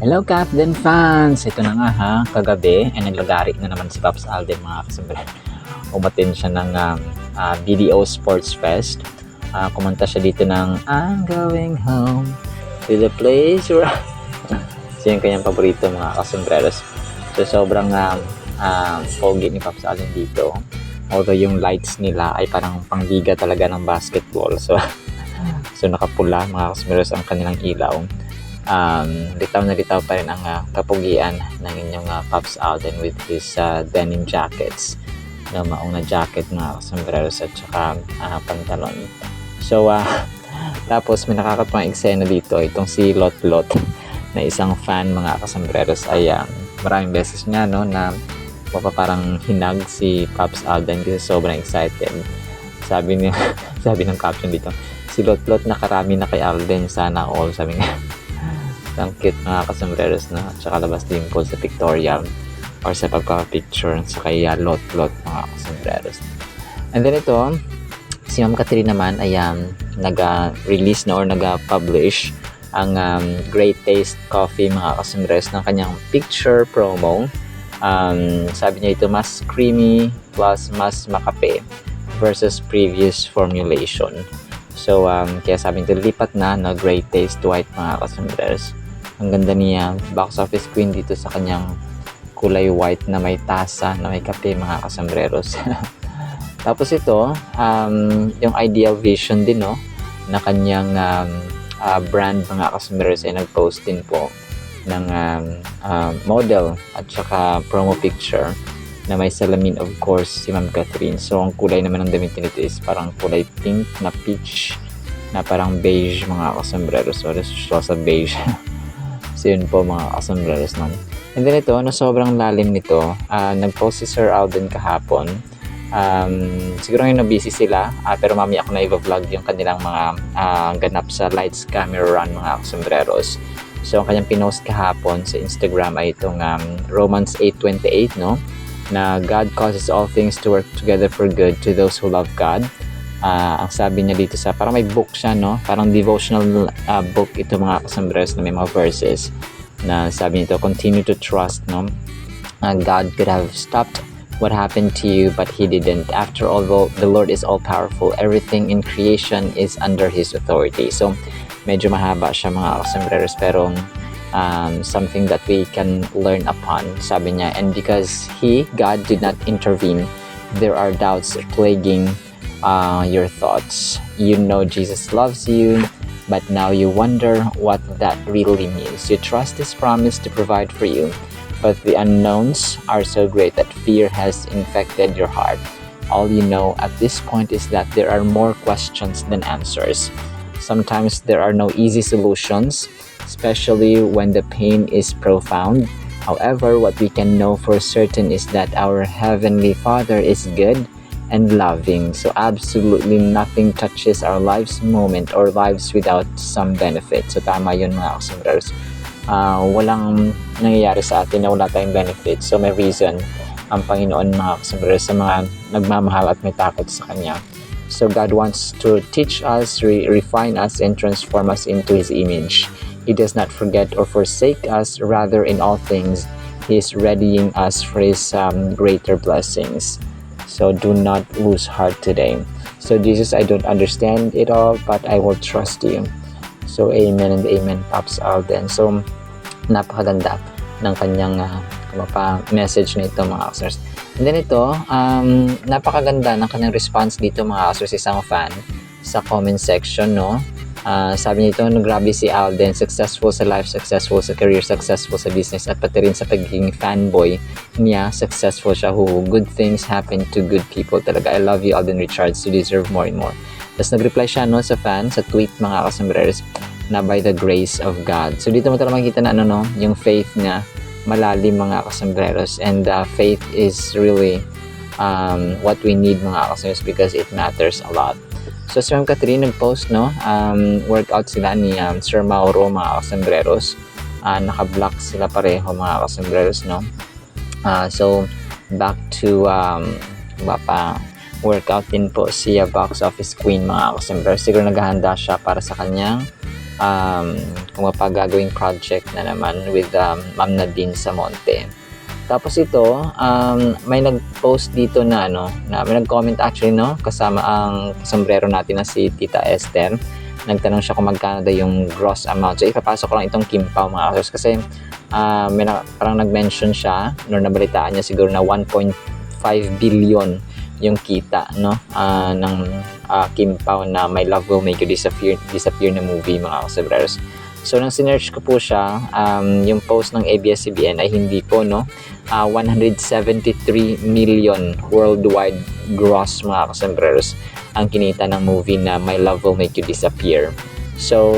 Hello Captain fans! Ito na nga ha, kagabi ay naglagari na naman si Pops Alden mga kasabay. Umatin siya ng BDO Sports Fest. Kumanta siya dito ng I'm going home to the place where... So yung kanyang paborito mga kasombreros. So sobrang pogi ni Pops Alden dito. Although yung lights nila ay parang pangliga talaga ng basketball. So nakapula mga kasombreros ang kanilang ilaw. Litaw na litaw pa rin ang kapugian ng inyong Pops Alden with his denim jackets, maong na jacket mga sombreros at saka pantalon. So tapos may nakakatuwang eksena dito, itong si Lot Lot na isang fan mga kasombreros ay maraming beses niya na parang hinag si Pops Alden kasi sobrang excited. Sabi niya sabi ng caption dito, si Lot Lot nakarami na kay Alden, sana all, sabi niya. Ang cute mga kasombreros na at saka labas din po sa pictorial or sa pagpapicture sa kay Lot Lot mga kasombreros. And then ito, si Ma'am Catherine naman ay nag-release na or nag-publish ang Great Taste Coffee mga kasombreros ng kanyang picture promo. Sabi niya ito, mas creamy plus mas makape versus previous formulation. So kaya sabi nito, lipat na Great Taste White mga kasombreros. Ang ganda niya, box office queen dito sa kanyang kulay white na may tasa, na may kape mga kasombreros. Tapos ito, yung Ideal Vision din na kanyang brand mga kasombreros ay nag-post din po ng model at saka promo picture na may salamin, of course, si Ma'am Catherine. So ang kulay naman ng damit nito is parang kulay pink na peach na parang beige mga kasombreros. So sa beige. So yun po mga kasombreros naman. And then ito, na sobrang lalim nito, nag-post si Sir Alden kahapon. Siguro ngayon na busy sila, pero mamaya ako na i-vlog yung kanilang mga ganap sa Lights Camera Run mga kasombreros. So ang kanyang pinost kahapon sa Instagram ay itong Romans 8:28 na God causes all things to work together for good to those who love God. Ang sabi niya dito sa, parang may book siya, parang devotional book ito mga kasombreros na may mga verses na sabi nito, continue to trust, God could have stopped what happened to you, but He didn't. After all, the Lord is all powerful. Everything in creation is under His authority. So medyo mahaba siya mga kasombreros, pero something that we can learn upon. Sabi niya, and because God did not intervene, there are doubts plaguing your thoughts. You know Jesus loves you, but now you wonder what that really means. You trust His promise to provide for you, but the unknowns are so great that fear has infected your heart. All you know at this point is that there are more questions than answers. Sometimes there are no easy solutions, especially when the pain is profound. However, what we can know for certain is that our Heavenly Father is good and loving. So absolutely nothing touches our life's moment or lives without some benefit. So tama yun mga kasombreros. Walang nangyayari sa atin na wala tayong benefit. So may reason ang Panginoon mga kasombreros sa mga nagmamahal at may takot sa Kanya. So God wants to teach us, refine us, and transform us into His image. He does not forget or forsake us. Rather, in all things, He is readying us for His greater blessings. So do not lose heart today. So Jesus, I don't understand it all, but I will trust you. So amen and amen, Pops Alden. So napakaganda ng kanyang message nito mga kasers. And then ito, napakaganda ng kanyang response dito mga kasers, isang fan sa comment section, sabi nito, grabe si Alden, successful sa life, successful sa career, successful sa business, at pati rin sa pagiging fanboy niya, successful siya. Good things happen to good people talaga. I love you, Alden Richards, you deserve more and more. Tapos nag-reply siya sa fan, sa tweet mga kasombreros, na by the grace of God. So dito mo talaga makikita na yung faith niya, malalim mga kasombreros, and faith is really what we need mga kasombreros because it matters a lot. So si Ma'am Catherine nag-post workout sila ni Sir Mauro mga kasombreros. Naka-block sila pareho mga kasombreros so back to workout din po si box office queen mga kasombreros. Siguro naghahanda siya para sa kanyang kung gagawing project na naman with Ma'am Nadine Samonte. Tapos ito, may nag-post dito na na may nag-comment actually kasama ang sombrero natin na si Tita Esther. Nagtanong siya kung magkano daw yung gross amount. So ipapasok ko lang itong Kim Pao mga kasers kasi parang nag-mention siya nabalitaan niya siguro na 1.5 billion yung kita ng Kim Pao na My Love Will Make You Disappear na movie mga kasebreros. So nang sinearch ko po siya, yung post ng ABS-CBN ay hindi po 173 million worldwide gross mga kasebreros ang kinita ng movie na My Love Will Make You Disappear. So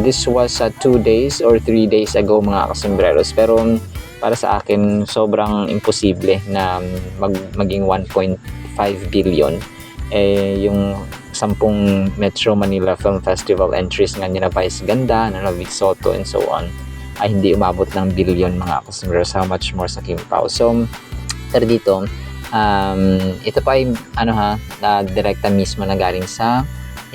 this was 2 days or 3 days ago mga kasebreros, pero para sa akin sobrang imposible na maging 1.5 billion yung 10 Metro Manila Film Festival entries nga nila Vice Ganda, Vic Soto and so on ay hindi umabot ng billion mga customers, how much more sa Kim Pao. So pero dito ito pa ay direkta mismo na galing sa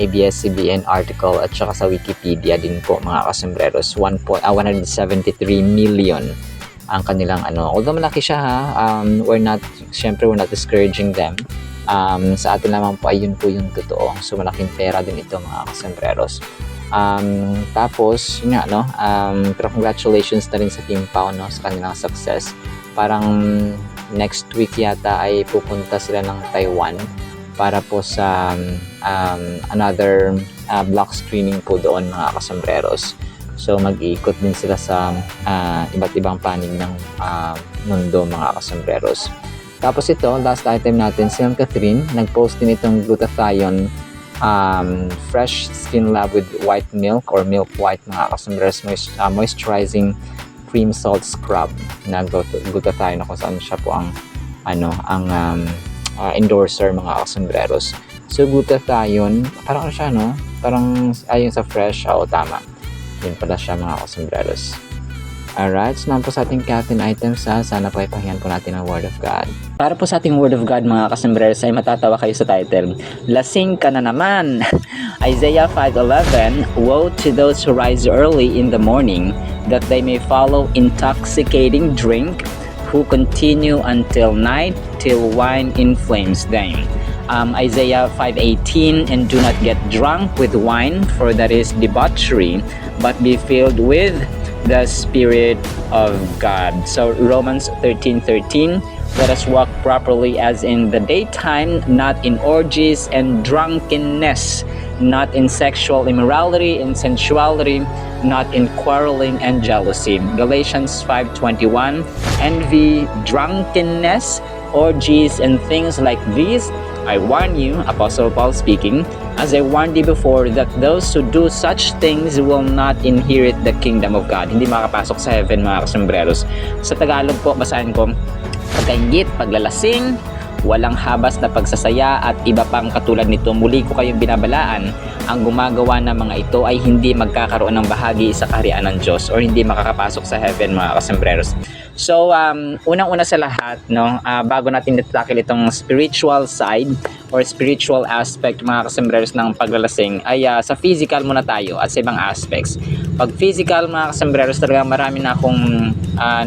ABS-CBN article at saka sa Wikipedia din po mga kasembreros. 173 million ang kanilang although malaki siya we're not discouraging them. Sa atin naman po ay yun po yung totoo. So malaking pera din ito mga kasembreros. Tapos yun nga pero congratulations na rin sa Kim Pao sa kanilang success. Parang next week yata ay pupunta sila ng Taiwan para po sa another block screening po doon mga kasembreros. So mag-iikot din sila sa iba't ibang panig ng mundo mga kasembreros. Tapos ito, last item natin, si Ma'am Catherine, nag-post din itong glutathione fresh skin lab with white milk or milk white mga kasembreros, moisturizing cream salt scrub na glutathione kung saan siya po ang endorser mga kasembreros. So glutathione, parang siya parang ayon sa fresh, tama. Yun pala siya mga kasembreros. Alright, so naman po sa ating Catherine items sana po ipahingan po natin ang Word of God. Para po sa ating Word of God mga kasembreros ay matatawa kayo sa title. Lasing ka na naman! Isaiah 5:11, Woe to those who rise early in the morning, that they may follow intoxicating drink, who continue until night, till wine inflames them. Isaiah 5:18, and do not get drunk with wine, for that is debauchery, but be filled with the Spirit of God. So Romans 13:13, let us walk properly as in the daytime, not in orgies and drunkenness, not in sexual immorality and sensuality, not in quarreling and jealousy. Galatians 5:21, envy, drunkenness, orgies, and things like these, I warn you, Apostle Paul speaking, as I warned you before, that those who do such things will not inherit the kingdom of God. Hindi makapasok sa heaven mga kasembreros. Sa Tagalog po, basahin ko, pagkaingit, paglalasing, walang habas na pagsasaya at iba pang katulad nito. Muli ko kayong binabalaan, ang gumagawa ng mga ito ay hindi magkakaroon ng bahagi sa kaharian ng Diyos or hindi makakapasok sa heaven mga kasembreros. So, unang-una sa lahat, bago natin tackle itong spiritual side or spiritual aspect mga kasembreros ng paglalasing, ay sa physical muna tayo at sa ibang aspects. Pag physical mga kasembreros, talaga marami na akong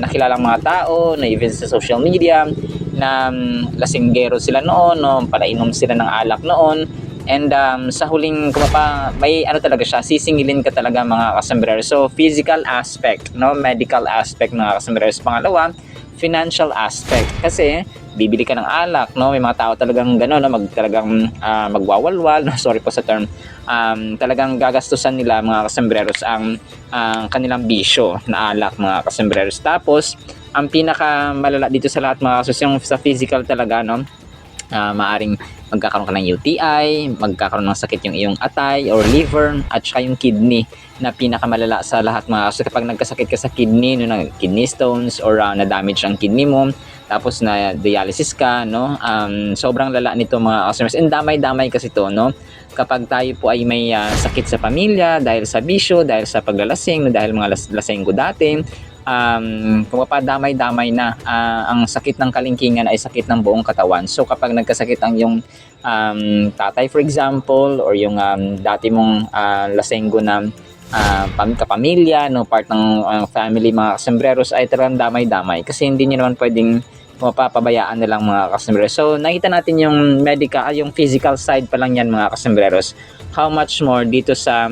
nakilalang mga tao na even sa social media na lasinggero sila noon, palainom sila ng alak noon. And sa huling may talaga siya, sisingilin ka talaga mga kasembreros. So physical aspect, medical aspect mga kasembreros. Pangalawa, financial aspect. Kasi bibili ka ng alak, may mga tao talagang gano'n, talagang magwawalwal, sorry po sa term, talagang gagastusan nila mga kasembreros ang kanilang bisyo na alak mga kasembreros. Tapos ang pinakamalala dito sa lahat mga kasus, yung sa physical talaga, maaring magkakaroon ka ng UTI, magkakaroon ng sakit yung iyong atay or liver at saka yung kidney na pinakamalala sa lahat mga kasus. Kapag nagkasakit ka sa kidney, kidney stones or na-damage ang kidney mo, tapos na dialysis ka, sobrang lala nito mga customers. And damay-damay kasi to, kapag tayo po ay may sakit sa pamilya dahil sa bisyo, dahil sa paglalasing, dahil mga lasenggo dati, kung papadamay-damay na ang sakit ng kalingkingan ay sakit ng buong katawan. So kapag nagkasakit ang yung tatay for example or yung dati mong lasenggo na pagkapamilya, no, part ng family mga kasembreros ay talagang damay-damay kasi hindi nyo naman pwedeng mapapabayaan nilang mga kasembreros. So nakita natin yung yung physical side pa lang yan mga kasembreros. How much more dito sa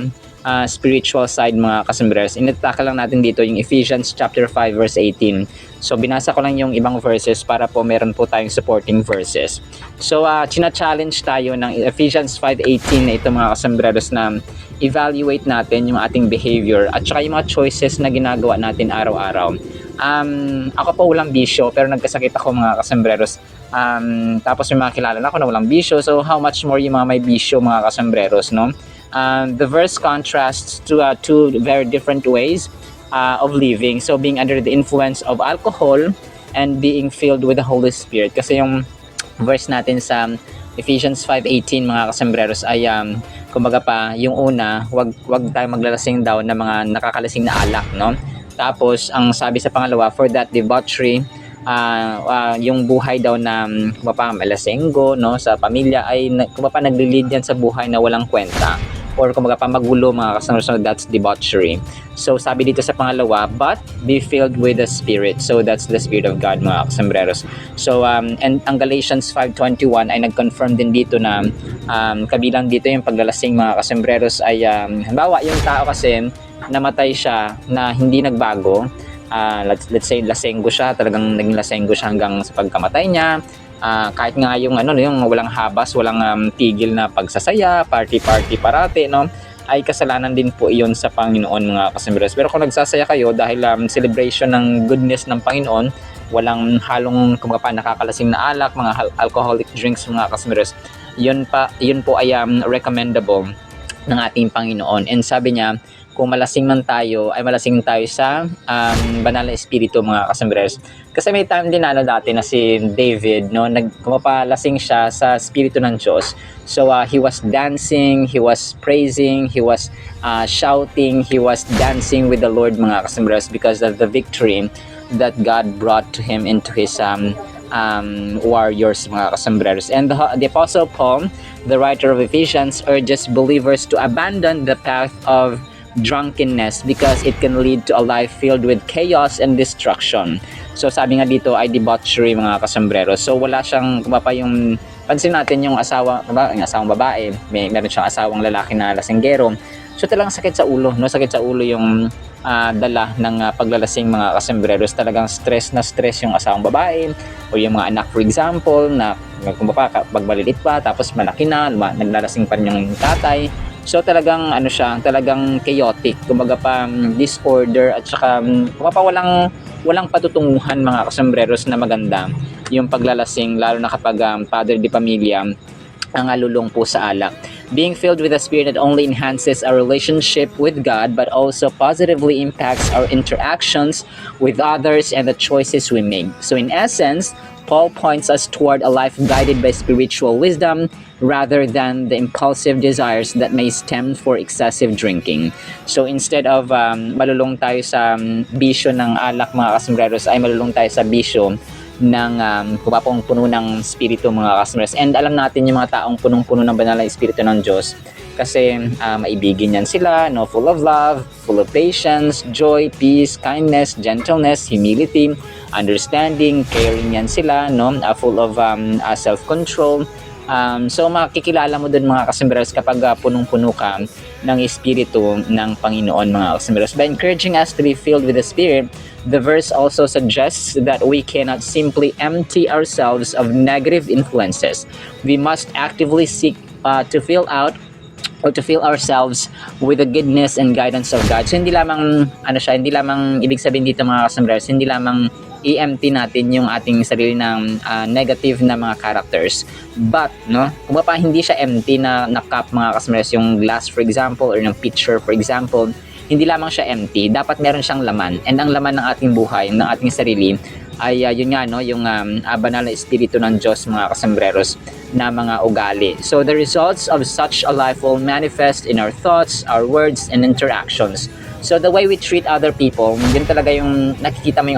spiritual side mga kasembreros. Inataka lang natin dito yung Ephesians chapter 5 verse 18. So binasa ko lang yung ibang verses para po meron po tayong supporting verses. So china-challenge tayo ng Ephesians 5:18 na ito mga kasembreros na evaluate natin yung ating behavior at saka yung mga choices na ginagawa natin araw-araw. Ako po walang bisyo pero nagkasakit ako mga kasembreros. Tapos may mga kilala na ako na walang bisyo. So how much more yung mga may bisyo mga kasembreros, no? The verse contrasts to two very different ways of living. So being under the influence of alcohol and being filled with the Holy Spirit. Kasi yung verse natin sa Ephesians 5:18 mga kasembreros ay kumbaga pa yung una, wag tayo maglalasing daw ng mga nakakalasing na alak, no? Tapos ang sabi sa pangalawa, for that debauchery, yung buhay daw na malasenggo, no, sa pamilya ay naglilid yan sa buhay na walang kwenta or kumbaga pa magulo mga kasama. So that's debauchery. So sabi dito sa pangalawa, but be filled with the Spirit. So that's the Spirit of God mga kasembreros. So and ang Galatians 5:21 ay nag-confirm din dito na kabilang dito yung paglalasing mga kasembreros ay halimbawa yung tao kasi namatay siya na hindi nagbago. Let's say lasenggo siya, talagang naging lasenggo siya hanggang sa pagkamatay niya. Kahit nga yung yung walang habas, walang tigil na pagsasaya, party parati, no, ay kasalanan din po iyon sa Panginoon mga kasembreros. Pero kung nagsasaya kayo dahil celebration ng goodness ng Panginoon, walang halong kumbaga nakakalasing na alak, mga alcoholic drinks mga kasembreros, yun po ay recommendable ng ating Panginoon. And sabi niya, kung malasing man tayo, ay malasing tayo sa banal na espiritu mga kasembreros. Kasi may time din dati na si David, no, kumapalasing siya sa espiritu ng Diyos. So he was dancing, he was praising, he was shouting, he was dancing with the Lord mga kasembreros because of the victory that God brought to him into his warriors mga kasembreros. And the Apostle Paul, the writer of Ephesians, urges believers to abandon the path of drunkenness because it can lead to a life filled with chaos and destruction. So sabi nga dito ay debauchery mga kasembreros. So wala siyang kumapa yung pansin natin yung asawang babae, meron siyang asawang lalaki na lasenggero. So talagang sakit sa ulo, no? Sakit sa ulo yung dala ng paglalasing mga kasembreros. Talagang stress na stress yung asawang babae o yung mga anak, for example, na kumbaga pagmalilit pa tapos malaki na, naglalasing pa rin yung tatay. So talagang talagang chaotic, kumbaga pa disorder at saka kumbaga walang patutunguhan mga kasembreros na maganda yung paglalasing, lalo na kapag padre de pamilya ang alulong po sa alak. Being filled with the Spirit not only enhances our relationship with God but also positively impacts our interactions with others and the choices we make. So in essence, Paul points us toward a life guided by spiritual wisdom rather than the impulsive desires that may stem for excessive drinking. So instead of malulong tayo sa bisyo ng alak mga kasembreros, ay malulong tayo sa bisyo ng kumapong puno ng spirito mga kasembreros. And alam natin yung mga taong punong-puno ng banal na espiritu ng Diyos kasi maibigin yan sila, no, full of love, full of patience, joy, peace, kindness, gentleness, humility, understanding, caring yan sila, no, full of self-control. So makikilala mo dun mga kasembreros kapag punong-puno ka ng espiritu ng Panginoon mga kasembreros. By encouraging us to be filled with the Spirit, the verse also suggests that we cannot simply empty ourselves of negative influences. We must actively seek to fill ourselves with the goodness and guidance of God. So hindi lamang hindi lamang ibig sabihin dito mga kasembreros, hindi lamang i-empty natin yung ating sarili ng negative na mga characters. But, no, kung pa hindi siya empty na cup mga kasembreros, yung glass for example or yung pitcher for example, hindi lamang siya empty, dapat meron siyang laman. And ang laman ng ating buhay, ng ating sarili, ay yun nga, no, yung banal na espiritu ng Diyos mga kasembreros na mga ugali. So the results of such a life will manifest in our thoughts, our words, and interactions. So the way we treat other people, yun talaga yung nakikita mo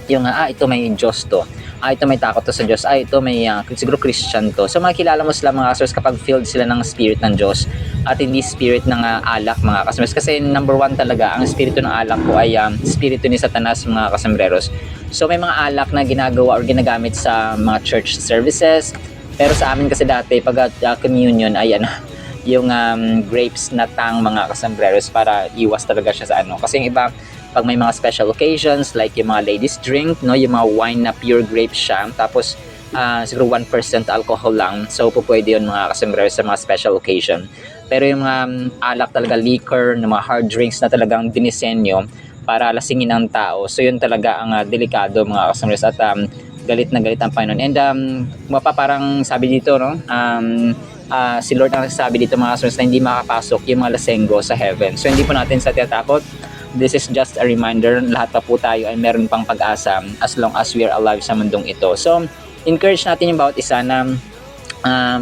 yung ito may Diyos to. ito may takot to sa Diyos, ito may siguro Christian to. So makikilala mo sila mga kasumers kapag filled sila ng spirit ng Diyos at hindi spirit ng alak mga kasumers. Kasi number one talaga, ang spirito ng alak po ay spirito ni Satanas mga kasambreros. So may mga alak na ginagawa or ginagamit sa mga church services. Pero sa amin kasi dati pag communion ay yung grapes na tang mga kasambreros para iwas talaga siya sa kasi yung iba pag may mga special occasions like yung mga ladies drink, no, yung mga wine na pure grapes siya, tapos siguro 1% alcohol lang, so pwede yun mga kasambreros sa mga special occasion. Pero yung mga alak talaga, liquor, ng mga hard drinks na talagang dinisenyo para lasingin ang tao, so yun talaga ang delikado mga kasambreros at galit na galit ang Panginoon. And parang sabi dito, no, si Lord ang nagsasabi dito mga kasambreros na hindi makapasok yung mga lasenggo sa heaven. So hindi po natin sa tinatakot. This is just a reminder, lahat pa po tayo ay meron pang pag-asa as long as we are alive sa mundong ito. So encourage natin yung bawat isa na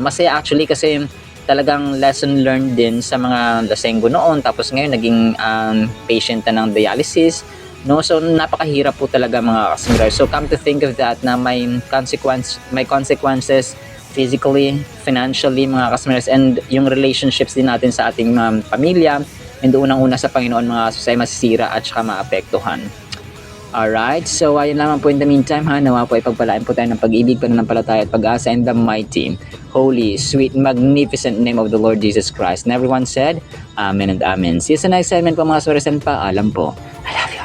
masaya actually kasi talagang lesson learned din sa mga lasenggo noon, tapos ngayon naging patient na ng dialysis, no? So napakahirap po talaga mga kasambreros. So come to think of that na may consequences physically, financially mga kasambreros, and yung relationships din natin sa ating pamilya, and unang-una sa Panginoon mga susay masisira at saka maapektuhan. Alright, so ayun lamang po in the meantime nawa po ay pagpalain po tayo ng pag-ibig, pananampalataya at pag-asa in the mighty, holy, sweet, magnificent name of the Lord Jesus Christ. And everyone said, Amen and Amen. See you sa next segment po mga suresan pa. Alam po. I love you.